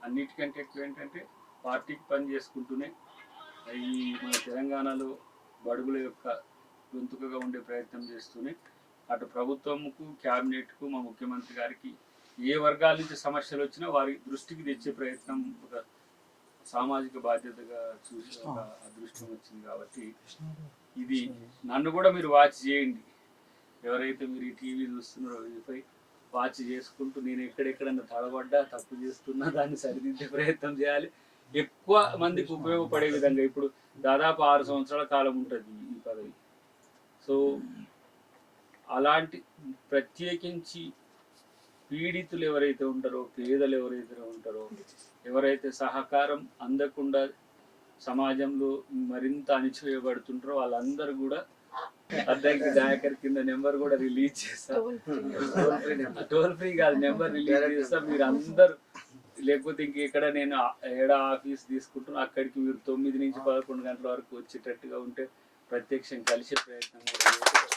అన్నిటికంటే ఎక్కువ ఏంటంటే పార్టీకి పని చేసుకుంటూనే ఈ మన తెలంగాణలో బడుగుల యొక్క గొంతుకగా ఉండే ప్రయత్నం చేస్తూనే అటు ప్రభుత్వంకు క్యాబినెట్కు మా ముఖ్యమంత్రి గారికి ఏ వర్గాల నుంచి సమస్యలు వచ్చినా వారి దృష్టికి తెచ్చే ప్రయత్నం ఒక సామాజిక బాధ్యతగా చూసి ఒక అదృష్టం వచ్చింది. కాబట్టి ఇది నన్ను కూడా మీరు వాచ్ చేయండి. ఎవరైతే మీరు ఈ టీవీ చూస్తున్నారో వీపై వాచ్ చేసుకుంటూ నేను ఎక్కడెక్కడన్నా తడబడ్డా తప్పు చేస్తున్నా దాన్ని సరిదిద్దే ప్రయత్నం చేయాలి. ఎక్కువ మందికి ఉపయోగపడే విధంగా ఇప్పుడు దాదాపు 6 సంవత్సరాల కాలం ఉంటుంది ఈ పదవి. సో అలాంటి ప్రత్యేకించి పీడితులు ఎవరైతే ఉంటారో, పేదలు ఎవరైతే ఉంటారో, ఎవరైతే సహకారం అందకుండా సమాజంలో మరింత అణిచివేయబడుతుంటారో వాళ్ళందరూ కూడా అద్దెకి దయాకర్ కింద నెంబర్ కూడా రిలీజ్ చేస్తాం. టోల్ ఫ్రీ కాదు, నెంబర్ రిలీజ్ చేస్తాం. మీరు అందరూ లేకపోతే ఇంకెక్కడ నేను ఏడా ఆఫీస్ తీసుకుంటున్నా అక్కడికి మీరు 9 నుంచి 11 గంటల వరకు వచ్చేటట్టుగా ఉంటే ప్రత్యక్షం కలిసే ప్రయత్నం కూడా